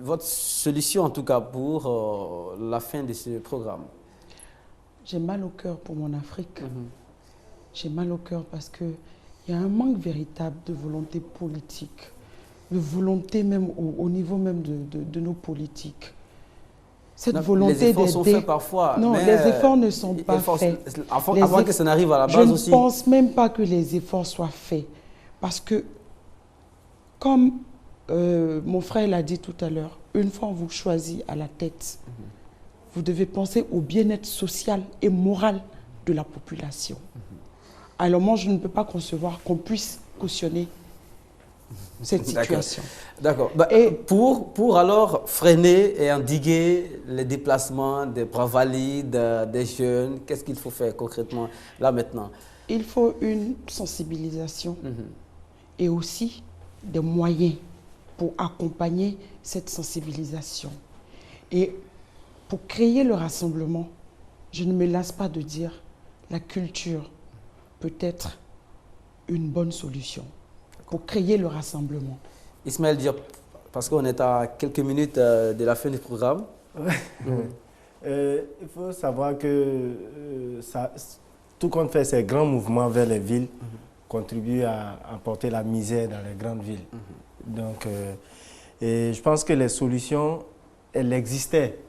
votre solution, en tout cas, pour la fin de ce programme. J'ai mal au cœur pour mon Afrique. J'ai mal au cœur parce qu'il y a un manque véritable de volonté politique, de volonté même au niveau même de nos politiques. Cette volonté d'aider. Les efforts sont faits parfois. Non, les efforts ne sont pas faits. Avant que ça n'arrive à la base aussi. Je ne pense même pas que les efforts soient faits. Parce que, comme mon frère l'a dit tout à l'heure, une fois on vous choisit à la tête, vous devez penser au bien-être social et moral de la population. Alors moi, je ne peux pas concevoir qu'on puisse cautionner cette situation. D'accord. Bah, pour alors freiner et endiguer les déplacements des bras valides, des jeunes, qu'est-ce qu'il faut faire concrètement là maintenant? Il faut une sensibilisation et aussi des moyens pour accompagner cette sensibilisation. Et pour créer le rassemblement, je ne me lasse pas de dire la culture peut être une bonne solution pour créer le rassemblement. Ismaël Diop, parce qu'on est à quelques minutes de la fin du programme. Il faut savoir que tout compte fait, ces grands mouvements vers les villes contribuent à apporter la misère dans les grandes villes. Donc, et je pense que les solutions, elles existaient.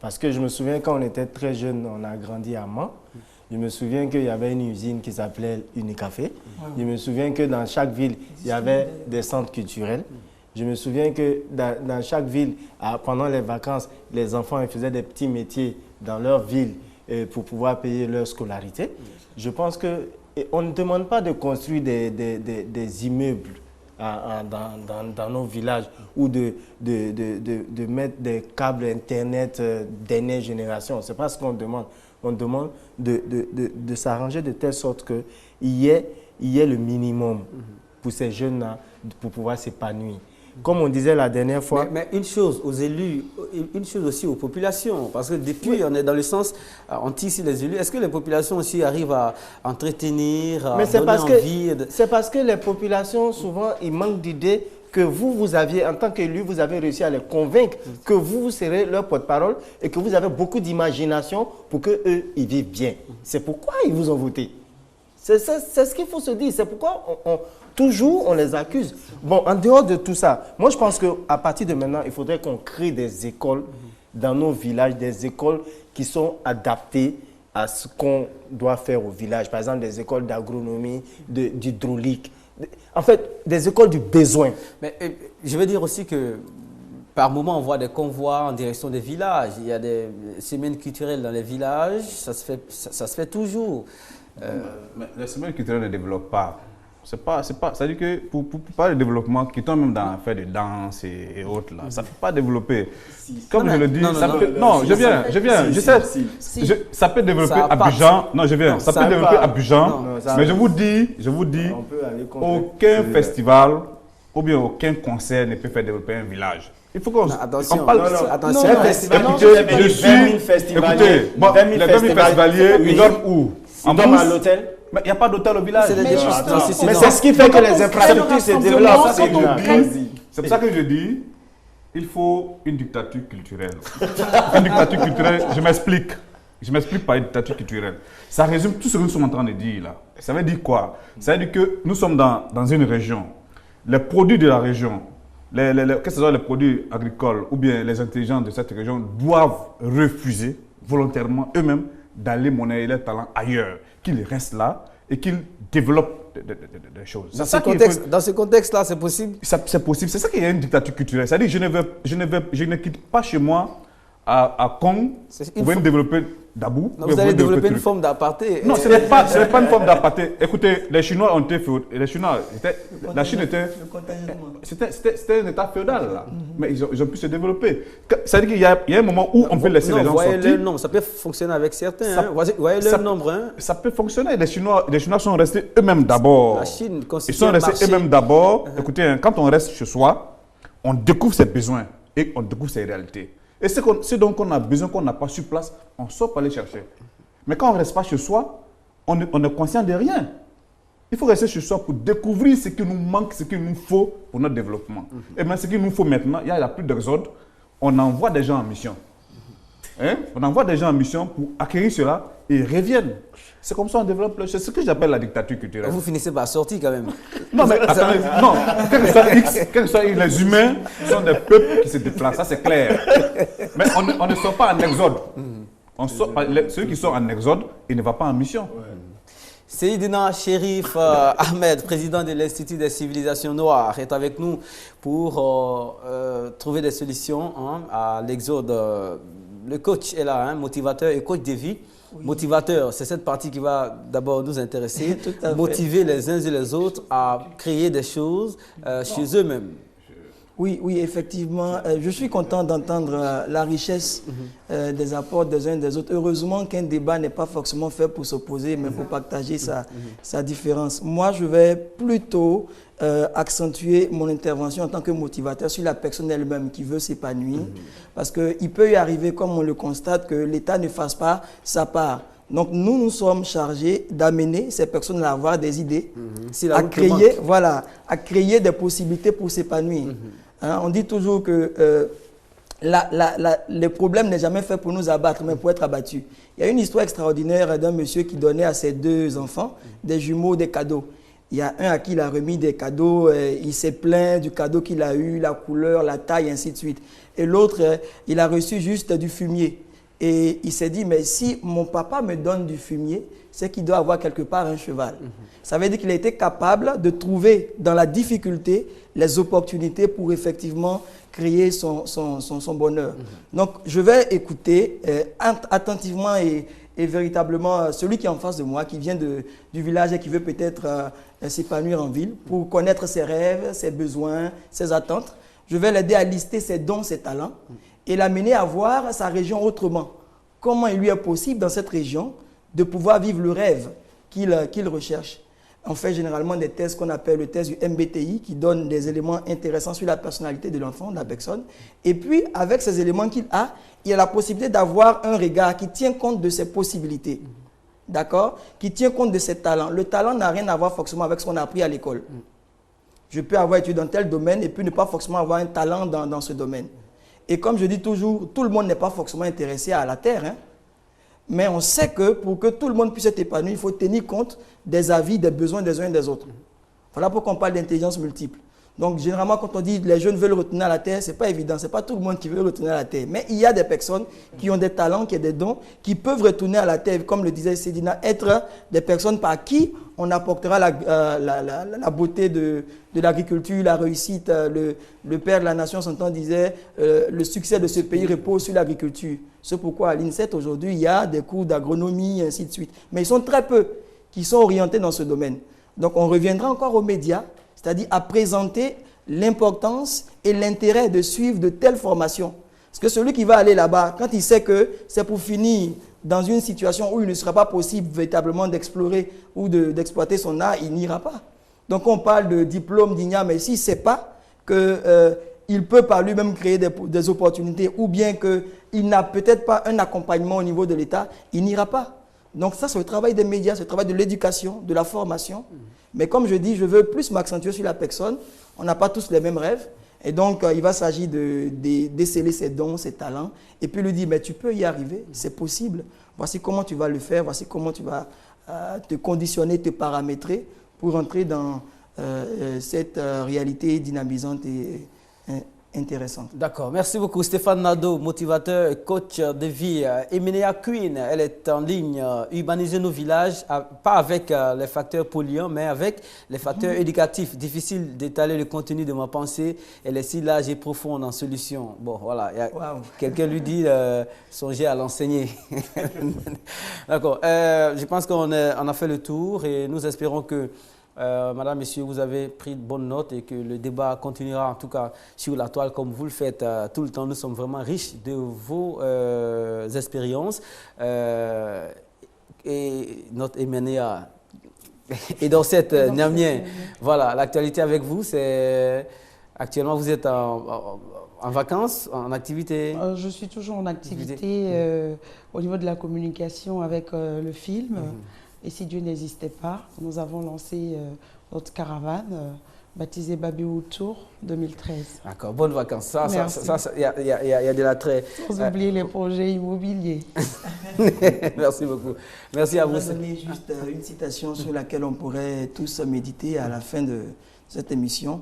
Parce que je me souviens quand on était très jeune, on a grandi à Mans. Je me souviens qu'il y avait une usine qui s'appelait Unicafé. Je me souviens que dans chaque ville, il y avait des centres culturels. Je me souviens que dans chaque ville, pendant les vacances, les enfants ils faisaient des petits métiers dans leur ville pour pouvoir payer leur scolarité. Je pense qu'on ne demande pas de construire des immeubles dans nos villages ou de mettre des câbles Internet dernière génération. Ce n'est pas ce qu'on demande. On demande de s'arranger de telle sorte qu'il y ait le minimum pour ces jeunes-là pour pouvoir s'épanouir. Comme on disait la dernière fois... Mais une chose aux élus, une chose aussi aux populations, parce que depuis, on est dans le sens, on tisse les élus. Est-ce que les populations aussi arrivent à entretenir, à donner envie C'est parce que les populations, souvent, ils manquent d'idées que vous aviez, en tant qu'élu, vous avez réussi à les convaincre que vous serez leur porte-parole et que vous avez beaucoup d'imagination pour qu'eux, ils vivent bien. C'est pourquoi ils vous ont voté. C'est ce qu'il faut se dire. C'est pourquoi toujours on les accuse. Bon, en dehors de tout ça, moi je pense qu'à partir de maintenant, il faudrait qu'on crée des écoles dans nos villages, des écoles qui sont adaptées à ce qu'on doit faire au village. Par exemple, des écoles d'agronomie, d'hydraulique. En fait, des écoles du besoin. Mais je veux dire aussi que par moment, on voit des convois en direction des villages. Il y a des semaines culturelles dans les villages. Ça se fait toujours. Mais les semaines culturelles ne développent pas. C'est-à-dire que pour parler de développement, qui tombe même dans l'affaire de danse et autres, là, ça ne peut pas développer. Comme je le dis, ça peut développer Abidjan. Non, je viens. Ça peut développer Abidjan. Mais je vous dis, aucun festival ou bien aucun concert ne peut faire développer un village. Il faut qu'on parle. Attention, écoutez, je suis. Écoutez, les 20 000 festivaliers, ils dorment où? Ils dorment à l'hôtel. Mais il n'y a pas d'hôtel au village. Mais c'est ce qui fait que les infrastructures se développent. C'est pour ça que je dis, il faut une dictature culturelle. Une dictature culturelle, je m'explique. Je m'explique par une dictature culturelle. Ça résume tout ce que nous sommes en train de dire là. Ça veut dire quoi? Ça veut dire que nous sommes dans une région. Les produits de la région, que ce soit les produits agricoles ou bien les intelligents de cette région, doivent refuser volontairement eux-mêmes d'aller monnayer leurs talents ailleurs, qu'ils restent là et qu'ils développent des choses. Dans ce contexte-là, c'est possible? C'est possible. C'est ça qu'il y a une dictature culturelle. C'est-à-dire que je ne quitte pas chez moi à Kong pour venir développer Dabou. Vous allez développer une forme d'apartheid. Non, ce n'est pas une forme d'apartheid. Écoutez, les Chinois ont été... La Chine était... C'était un état féodal, là. Mais ils ont pu se développer. C'est-à-dire qu'il y a un moment où on peut laisser les gens sortir. Le nombre, ça peut fonctionner avec certains. Voyez le nombre. Ça peut fonctionner. Les Chinois sont restés eux-mêmes d'abord. La Chine ils sont restés eux-mêmes d'abord. Écoutez, quand on reste chez soi, on découvre ses besoins et on découvre ses réalités. Et c'est donc qu'on a besoin, qu'on n'a pas sur place, on sort pour aller chercher. Mais quand on ne reste pas chez soi, on est conscient de rien. Il faut rester chez soi pour découvrir ce qui nous manque, ce qu'il nous faut pour notre développement. Et bien ce qu'il nous faut maintenant, il n'y a plus d'exode, on envoie des gens en mission. On envoie des gens en mission pour acquérir cela et ils reviennent. C'est comme ça qu'on développe. C'est ce que j'appelle la dictature culturelle. Vous finissez par sortir quand même. Non, mais attendez, non. Quel que soit X, les humains sont des peuples qui se déplacent, ça c'est clair. Mais on ne sort pas en exode. Ceux qui sont en exode, ils ne vont pas en mission. Seydina Chérif Ahmed, président de l'Institut des civilisations noires, est avec nous pour trouver des solutions à l'exode le coach est là, hein, motivateur et coach de vie. Oui. Motivateur, c'est cette partie qui va d'abord nous intéresser. Motiver les uns et les autres à créer des choses chez eux-mêmes. Oui, oui, effectivement. Je suis content d'entendre la richesse des apports des uns et des autres. Heureusement qu'un débat n'est pas forcément fait pour s'opposer, mais pour partager sa différence. Moi, je vais plutôt accentuer mon intervention en tant que motivateur sur la personne elle-même qui veut s'épanouir. Parce qu'il peut y arriver, comme on le constate, que l'État ne fasse pas sa part. Donc, nous sommes chargés d'amener ces personnes à avoir des idées, à créer des possibilités pour s'épanouir. Hein, on dit toujours que le problème n'est jamais fait pour nous abattre, mais pour être abattu. Il y a une histoire extraordinaire d'un monsieur qui donnait à ses 2 enfants des jumeaux, des cadeaux. Il y a un à qui il a remis des cadeaux, il s'est plaint du cadeau qu'il a eu, la couleur, la taille, ainsi de suite. Et l'autre, il a reçu juste du fumier. Et il s'est dit, mais si mon papa me donne du fumier, c'est qu'il doit avoir quelque part un cheval. Ça veut dire qu'il a été capable de trouver dans la difficulté les opportunités pour effectivement créer son bonheur. Donc, je vais écouter attentivement et véritablement celui qui est en face de moi, qui vient du village et qui veut peut-être s'épanouir en ville, pour connaître ses rêves, ses besoins, ses attentes. Je vais l'aider à lister ses dons, ses talents et l'amener à voir sa région autrement. Comment il lui est possible dans cette région de pouvoir vivre le rêve qu'il recherche. On fait généralement des tests qu'on appelle le test du MBTI qui donne des éléments intéressants sur la personnalité de l'enfant, de la personne. Et puis, avec ces éléments qu'il a, il a la possibilité d'avoir un regard qui tient compte de ses possibilités. D'accord? Qui tient compte de ses talents. Le talent n'a rien à voir forcément avec ce qu'on a appris à l'école. Je peux avoir étudié dans tel domaine et puis ne pas forcément avoir un talent dans ce domaine. Et comme je dis toujours, tout le monde n'est pas forcément intéressé à la terre, hein? Mais on sait que pour que tout le monde puisse être épanoui, il faut tenir compte des avis, des besoins des uns et des autres. Voilà pourquoi on parle d'intelligence multiple. Donc, généralement, quand on dit que les jeunes veulent retourner à la terre, ce n'est pas évident. Ce n'est pas tout le monde qui veut retourner à la terre. Mais il y a des personnes qui ont des talents, qui ont des dons, qui peuvent retourner à la terre, comme le disait Sedina, être des personnes par qui on apportera la beauté de l'agriculture, la réussite. Le père de la nation, son temps, disait le succès de ce pays repose sur l'agriculture. C'est pourquoi à l'INSET, aujourd'hui, il y a des cours d'agronomie, et ainsi de suite. Mais ils sont très peu qui sont orientés dans ce domaine. Donc, on reviendra encore aux médias, c'est-à-dire à présenter l'importance et l'intérêt de suivre de telles formations. Parce que celui qui va aller là-bas, quand il sait que c'est pour finir dans une situation où il ne sera pas possible véritablement d'explorer ou d'exploiter son art, il n'ira pas. Donc on parle de diplôme d'IGNIA, mais s'il ne sait pas qu'il peut par lui-même créer des opportunités ou bien qu'il n'a peut-être pas un accompagnement au niveau de l'État, il n'ira pas. Donc ça, c'est le travail des médias, c'est le travail de l'éducation, de la formation. Mais comme je dis, je veux plus m'accentuer sur la personne. On n'a pas tous les mêmes rêves. Et donc, il va s'agir de déceler ses dons, ses talents. Et puis lui dire, mais tu peux y arriver, c'est possible. Voici comment tu vas le faire, voici comment tu vas te conditionner, te paramétrer pour entrer dans cette réalité dynamisante et intéressante. D'accord, merci beaucoup Stéphane Nadeau, motivateur et coach de vie. Emilia Queen, elle est en ligne, urbaniser nos villages, pas avec les facteurs polluants, mais avec les facteurs éducatifs. Difficile d'étaler le contenu de ma pensée, elle est si large et profonde en solution. Bon, voilà, quelqu'un lui dit, songez à l'enseigner. D'accord, je pense qu'on a fait le tour et nous espérons que Madame, Messieurs, vous avez pris de bonnes notes et que le débat continuera en tout cas sur la toile comme vous le faites tout le temps. Nous sommes vraiment riches de vos expériences et notre Emenia et dans cette Niamien. Voilà, l'actualité avec vous, c'est actuellement vous êtes en vacances, en activité? Je suis toujours en activité au niveau de la communication avec le film. Et si Dieu n'existait pas, nous avons lancé notre caravane baptisée Babiou Tour 2013. D'accord, bonnes vacances. Il y a de l'attrait. Sans oublier les projets immobiliers. Merci beaucoup. Merci à vous. Je vais donner juste une citation sur laquelle on pourrait tous méditer à la fin de cette émission.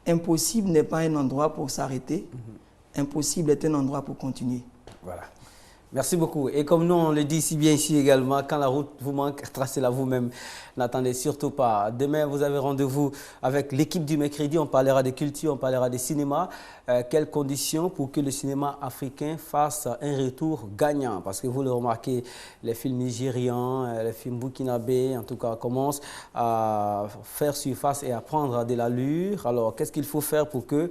Impossible n'est pas un endroit pour s'arrêter. Impossible est un endroit pour continuer. Voilà. Merci beaucoup. Et comme nous, on le dit si bien ici également, quand la route vous manque, tracez-la vous-même. N'attendez surtout pas. Demain, vous avez rendez-vous avec l'équipe du mercredi. On parlera de culture, on parlera de cinéma. Quelles conditions pour que le cinéma africain fasse un retour gagnant? Parce que vous le remarquez, les films nigérians, les films burkinabés, en tout cas, commencent à faire surface et à prendre de l'allure. Alors, qu'est-ce qu'il faut faire pour que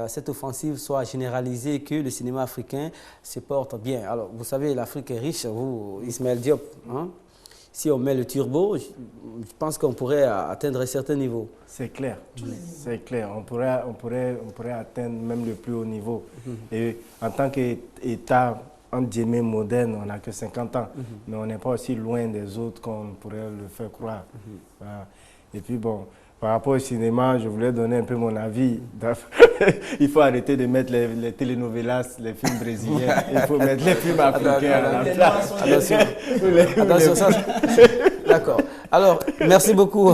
cette offensive soit généralisée et que le cinéma africain se porte bien? Alors, vous savez, l'Afrique est riche, vous, Ismaël Diop. Hein? Si on met le turbo, je pense qu'on pourrait atteindre un certain niveau. C'est clair, c'est clair. On pourrait atteindre même le plus haut niveau. Et en tant qu'État moderne, on n'a que 50 ans, mais on n'est pas aussi loin des autres qu'on pourrait le faire croire. Voilà. Et puis bon, par rapport au cinéma, je voulais donner un peu mon avis. Il faut arrêter de mettre les telenovelas, les films brésiliens. Il faut mettre les films africains à la place. Attention, ça. D'accord. Alors, merci beaucoup.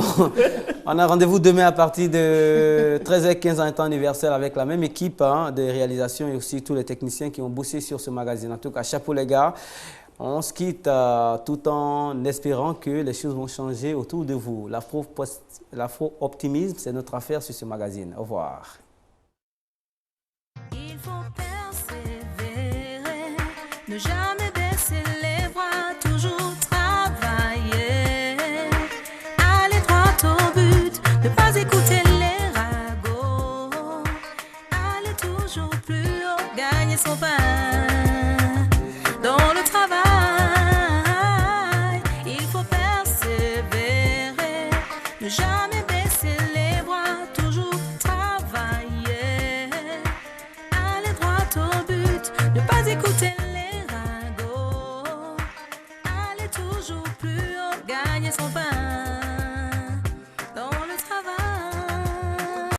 On a rendez-vous demain à partir de 13h15 en temps universel avec la même équipe de réalisation et aussi tous les techniciens qui ont bossé sur ce magazine. En tout cas, chapeau les gars. On se quitte tout en espérant que les choses vont changer autour de vous. L'afro-optimisme, c'est notre affaire sur ce magazine. Au revoir. Il faut persévérer, ne jamais baisser les bras, toujours travailler, aller droit au but, ne pas écouter les ragots, aller toujours plus haut, gagner son pain. Dans le travail, il faut persévérer, ne jamais